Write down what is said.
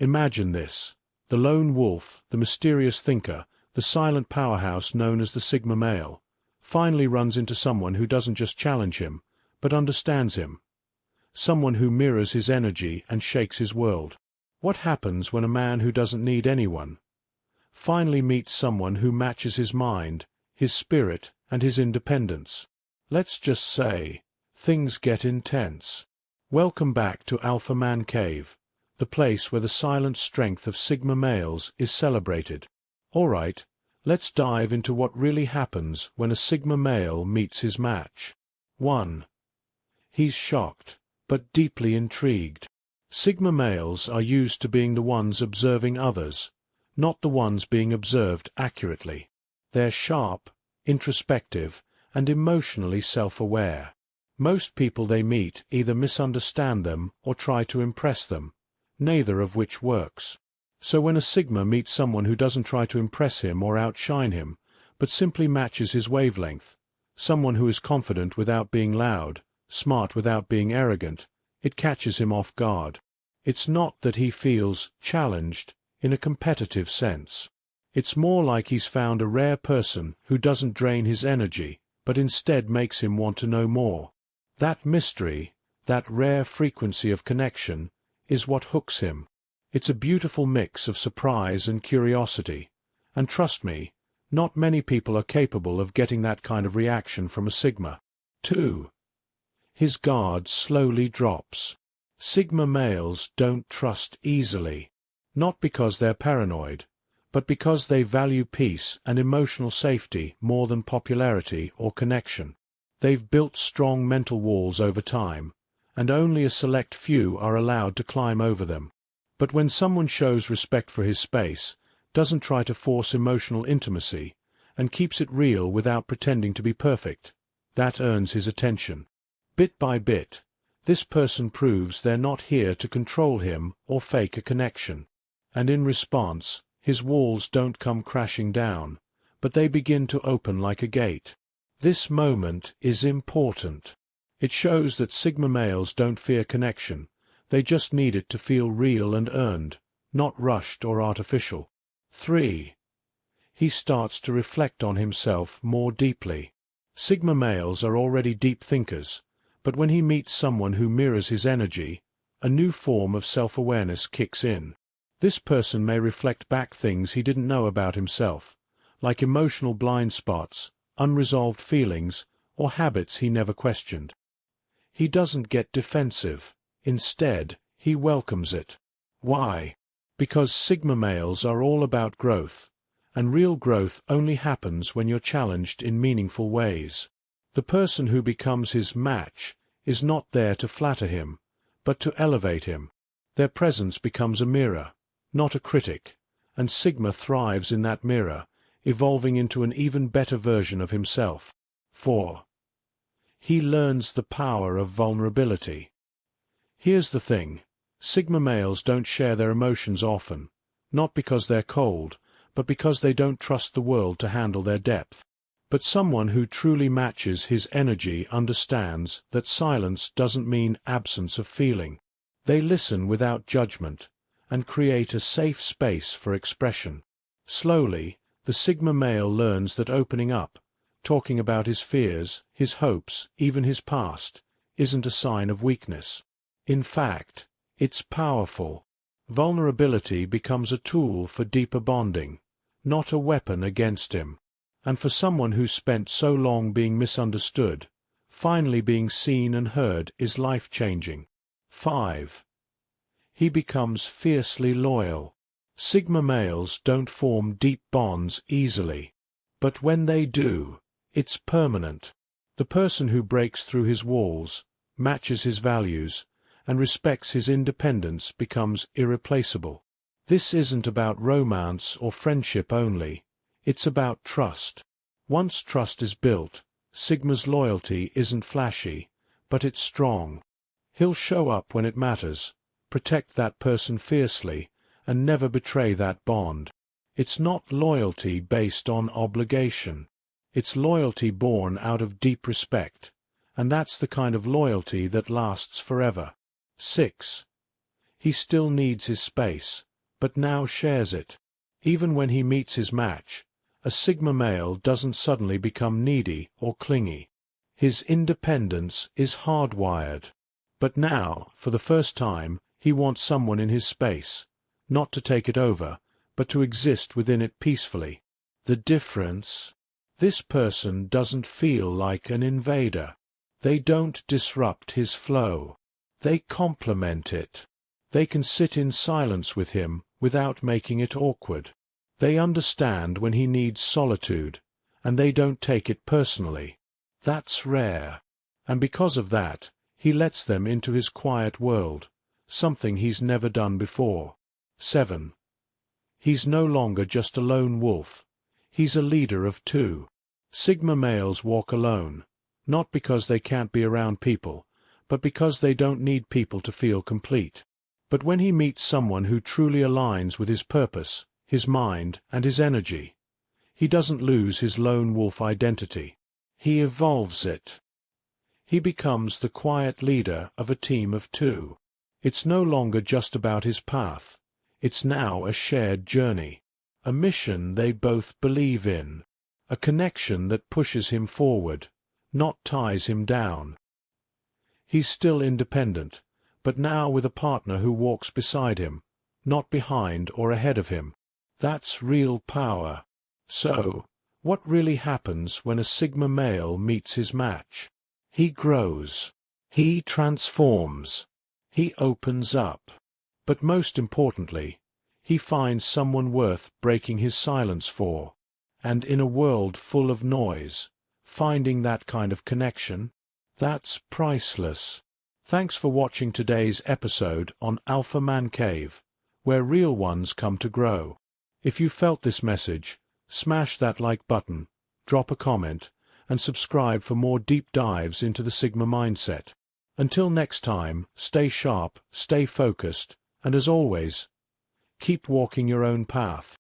Imagine this. The lone wolf, the mysterious thinker, the silent powerhouse known as the Sigma male, finally runs into someone who doesn't just challenge him, but understands him. Someone who mirrors his energy and shakes his world. What happens when a man who doesn't need anyone finally meets someone who matches his mind, his spirit, and his independence? Let's just say, things get intense. Welcome back to Alpha Man Cave, the place where the silent strength of Sigma males is celebrated. Alright, let's dive into what really happens when a Sigma male meets his match. 1. He's shocked, but deeply intrigued. Sigma males are used to being the ones observing others, not the ones being observed accurately. They're sharp, introspective, and emotionally self-aware. Most people they meet either misunderstand them or try to impress them, neither of which works. So when a Sigma meets someone who doesn't try to impress him or outshine him, but simply matches his wavelength, someone who is confident without being loud, smart without being arrogant, it catches him off guard. It's not that he feels challenged in a competitive sense. It's more like he's found a rare person who doesn't drain his energy, but instead makes him want to know more. That mystery, that rare frequency of connection, is what hooks him. It's a beautiful mix of surprise and curiosity, and trust me, not many people are capable of getting that kind of reaction from a Sigma. 2. His guard slowly drops. Sigma males don't trust easily, not because they're paranoid, but because they value peace and emotional safety more than popularity or connection. They've built strong mental walls over time, and only a select few are allowed to climb over them. But when someone shows respect for his space, doesn't try to force emotional intimacy, and keeps it real without pretending to be perfect, that earns his attention. Bit by bit, this person proves they're not here to control him or fake a connection. And in response, his walls don't come crashing down, but they begin to open like a gate. This moment is important. It shows that Sigma males don't fear connection, they just need it to feel real and earned, not rushed or artificial. 3. He starts to reflect on himself more deeply. Sigma males are already deep thinkers, but when he meets someone who mirrors his energy, a new form of self-awareness kicks in. This person may reflect back things he didn't know about himself, like emotional blind spots, unresolved feelings, or habits he never questioned. He doesn't get defensive. Instead, he welcomes it. Why? Because Sigma males are all about growth, and real growth only happens when you're challenged in meaningful ways. The person who becomes his match is not there to flatter him, but to elevate him. Their presence becomes a mirror, not a critic, and Sigma thrives in that mirror, evolving into an even better version of himself. 4. He learns the power of vulnerability. Here's the thing, Sigma males don't share their emotions often, not because they're cold, but because they don't trust the world to handle their depth. But someone who truly matches his energy understands that silence doesn't mean absence of feeling. They listen without judgment, and create a safe space for expression. Slowly, the Sigma male learns that opening up, talking about his fears, his hopes, even his past, isn't a sign of weakness. In fact, it's powerful. Vulnerability becomes a tool for deeper bonding, not a weapon against him. And for someone who's spent so long being misunderstood, finally being seen and heard is life-changing. 5. He becomes fiercely loyal. Sigma males don't form deep bonds easily. But when they do, it's permanent. The person who breaks through his walls, matches his values, and respects his independence becomes irreplaceable. This isn't about romance or friendship only. It's about trust. Once trust is built, Sigma's loyalty isn't flashy, but it's strong. He'll show up when it matters, protect that person fiercely, and never betray that bond. It's not loyalty based on obligation. It's loyalty born out of deep respect, and that's the kind of loyalty that lasts forever. 6. He still needs his space, but now shares it. Even when he meets his match, a Sigma male doesn't suddenly become needy or clingy. His independence is hardwired. But now, for the first time, he wants someone in his space, not to take it over, but to exist within it peacefully. The difference? This person doesn't feel like an invader. They don't disrupt his flow. They complement it. They can sit in silence with him without making it awkward. They understand when he needs solitude, and they don't take it personally. That's rare. And because of that, he lets them into his quiet world, something he's never done before. 7. He's no longer just a lone wolf. He's a leader of two. Sigma males walk alone, not because they can't be around people, but because they don't need people to feel complete. But when he meets someone who truly aligns with his purpose, his mind, and his energy, he doesn't lose his lone wolf identity. He evolves it. He becomes the quiet leader of a team of two. It's no longer just about his path. It's now a shared journey, a mission they both believe in, a connection that pushes him forward, not ties him down. He's still independent, but now with a partner who walks beside him, not behind or ahead of him. That's real power. So, what really happens when a Sigma male meets his match? He grows. He transforms. He opens up. But most importantly, he finds someone worth breaking his silence for. And in a world full of noise, finding that kind of connection, that's priceless. Thanks for watching today's episode on Alpha Man Cave, where real ones come to grow. If you felt this message, smash that like button, drop a comment, and subscribe for more deep dives into the Sigma mindset. Until next time, stay sharp, stay focused, and as always, keep walking your own path.